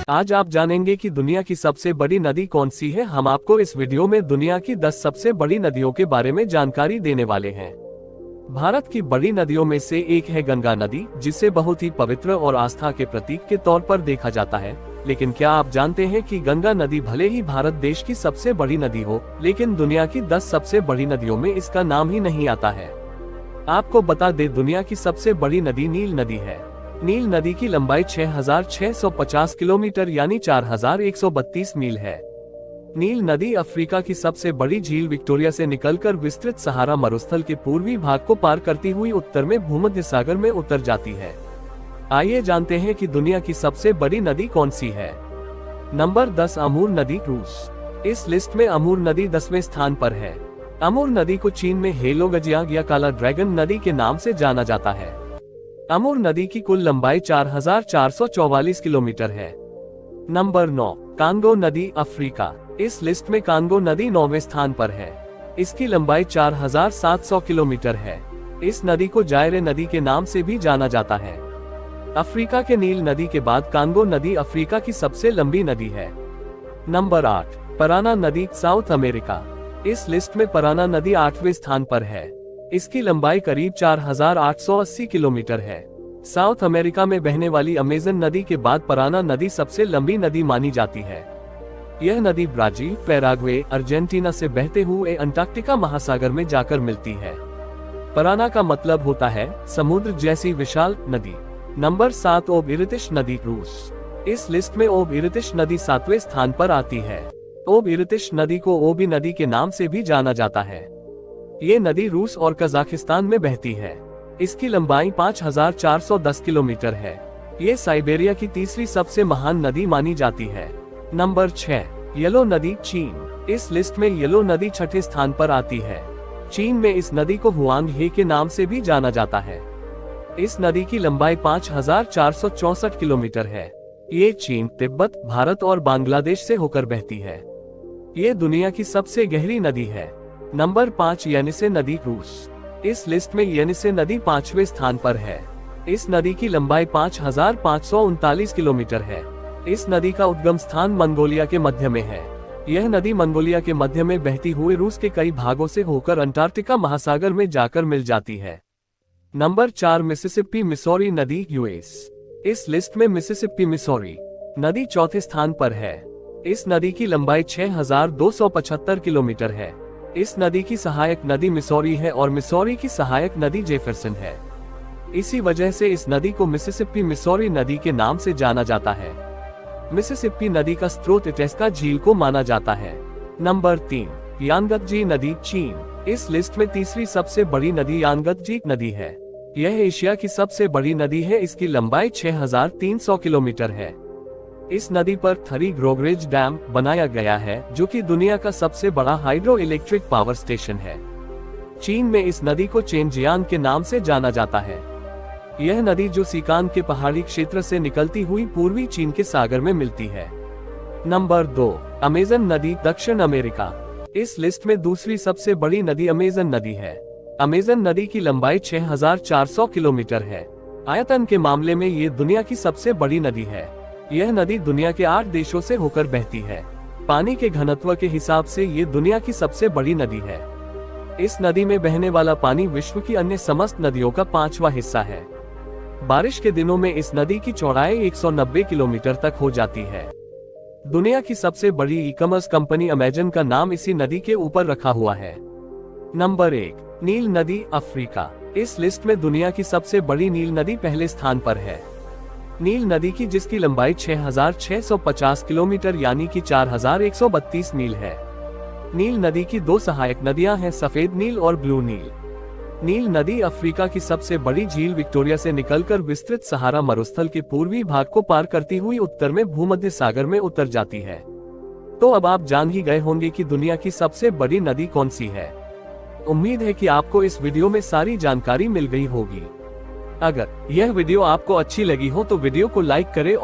आज आप जानेंगे कि दुनिया की सबसे बड़ी नदी कौन सी है। हम आपको इस वीडियो में दुनिया की 10 सबसे बड़ी नदियों के बारे में जानकारी देने वाले हैं। भारत की बड़ी नदियों में से एक है गंगा नदी, जिसे बहुत ही पवित्र और आस्था के प्रतीक के तौर पर देखा जाता है। लेकिन क्या आप जानते हैं कि गंगा नदी भले ही भारत देश की सबसे बड़ी नदी हो, लेकिन दुनिया की 10 सबसे बड़ी नदियों में इसका नाम ही नहीं आता है। आपको बता दें, दुनिया की सबसे बड़ी नदी नील नदी है। नील नदी की लंबाई 6,650 किलोमीटर यानी 4,132 मील है। नील नदी अफ्रीका की सबसे बड़ी झील विक्टोरिया से निकलकर विस्तृत सहारा मरुस्थल के पूर्वी भाग को पार करती हुई उत्तर में भूमध्य सागर में उतर जाती है। आइए जानते हैं कि दुनिया की सबसे बड़ी नदी कौन सी है। नंबर 10, अमूर नदी, रूस। इस लिस्ट में अमूर नदी 10वें स्थान पर है। अमूर नदी को चीन में हेलोगजियांग या काला ड्रैगन नदी के नाम से जाना जाता है। अमूर नदी की कुल लंबाई 4,444 किलोमीटर है। नंबर 9, कांगो नदी, अफ्रीका। इस लिस्ट में कांगो नदी 9वें स्थान पर है। इसकी लंबाई 4,700 किलोमीटर है। इस नदी को जायरे नदी के नाम से भी जाना जाता है। अफ्रीका के नील नदी के बाद कांगो नदी अफ्रीका की सबसे लंबी नदी है। नंबर 8, पराना नदी, साउथ अमेरिका। इस लिस्ट में पराना नदी 8वें स्थान पर है। इसकी लंबाई करीब 4,880 किलोमीटर है। साउथ अमेरिका में बहने वाली अमेजन नदी के बाद पराना नदी सबसे लंबी नदी मानी जाती है। यह नदी ब्राजील, पैराग्वे, अर्जेंटीना से बहते हुए अंटार्कटिका महासागर में जाकर मिलती है। पराना का मतलब होता है समुद्र जैसी विशाल नदी। नंबर 7, ओब इरितिश नदी, रूस। इस लिस्ट में ओब इरितिश नदी 7वें स्थान पर आती है। ओब इरितिश नदी को ओबी नदी के नाम से भी जाना जाता है। ये नदी रूस और कजाकिस्तान में बहती है। इसकी लंबाई 5,410 किलोमीटर है। ये साइबेरिया की तीसरी सबसे महान नदी मानी जाती है। नंबर 6, येलो नदी, चीन। इस लिस्ट में येलो नदी 6ठे स्थान पर आती है। चीन में इस नदी को हुआंग हे के नाम से भी जाना जाता है। इस नदी की लंबाई 5,464 किलोमीटर है। ये चीन, तिब्बत, भारत और बांग्लादेश से होकर बहती है। ये दुनिया की सबसे गहरी नदी है। नंबर 5, येनिसे नदी, रूस। इस लिस्ट में येनिसे नदी 5वें स्थान पर है। इस नदी की लंबाई 5,539 किलोमीटर है। इस नदी का उद्गम स्थान मंगोलिया के मध्य में है। यह नदी मंगोलिया के मध्य में बहती हुई रूस के कई भागों से होकर अंटार्कटिका महासागर में जाकर मिल जाती है। नंबर 4, मिसिसिपी मिसौरी नदी, यूएस। इस लिस्ट में मिसिसिपी मिसौरी नदी 4थे स्थान पर है। इस नदी की लंबाई 6,275 किलोमीटर है। इस नदी की सहायक नदी मिसौरी है और मिसौरी की सहायक नदी जेफरसन है। इसी वजह से इस नदी को मिसिसिपी मिसौरी नदी के नाम से जाना जाता है। मिसिसिपी नदी का स्रोत इटेस्का झील को माना जाता है। नंबर 3, यांगत्जी नदी, चीन। इस लिस्ट में तीसरी सबसे बड़ी नदी यांगत्जी नदी है। यह एशिया की सबसे बड़ी नदी है। इसकी लंबाई 6,300 किलोमीटर है। इस नदी पर थरी ग्रोगरेज डैम बनाया गया है, जो कि दुनिया का सबसे बड़ा हाइड्रो इलेक्ट्रिक पावर स्टेशन है। चीन में इस नदी को चेनजियांग के नाम से जाना जाता है। यह नदी जो सिकान के पहाड़ी क्षेत्र से निकलती हुई पूर्वी चीन के सागर में मिलती है। नंबर 2, अमेजन नदी, दक्षिण अमेरिका। इस लिस्ट में दूसरी सबसे बड़ी नदी अमेजन नदी है। अमेजन नदी की लंबाई 6,400 किलोमीटर है। आयतन के मामले में ये दुनिया की सबसे बड़ी नदी है। यह नदी दुनिया के 8 देशों से होकर बहती है। पानी के घनत्व के हिसाब से ये दुनिया की सबसे बड़ी नदी है। इस नदी में बहने वाला पानी विश्व की अन्य समस्त नदियों का 5वां हिस्सा है। बारिश के दिनों में इस नदी की चौड़ाई 190 किलोमीटर तक हो जाती है। दुनिया की सबसे बड़ी ई-कॉमर्स कंपनी अमेजन का नाम इसी नदी के ऊपर रखा हुआ है। नंबर 1, नील नदी, अफ्रीका। इस लिस्ट में दुनिया की सबसे बड़ी नील नदी पहले स्थान पर है। नील नदी की जिसकी लंबाई 6,650 किलोमीटर यानी कि 4,132 मील है। नील नदी की 2 सहायक नदियां हैं, सफेद नील और ब्लू नील। नील नदी अफ्रीका की सबसे बड़ी झील विक्टोरिया से निकलकर विस्तृत सहारा मरुस्थल के पूर्वी भाग को पार करती हुई उत्तर में भूमध्य सागर में उतर जाती है। तो अब आप जान ही गए होंगे कि दुनिया की सबसे बड़ी नदी कौन सी है। उम्मीद है कि आपको इस वीडियो में सारी जानकारी मिल गई होगी। अगर यह वीडियो आपको अच्छी लगी हो तो वीडियो को लाइक करें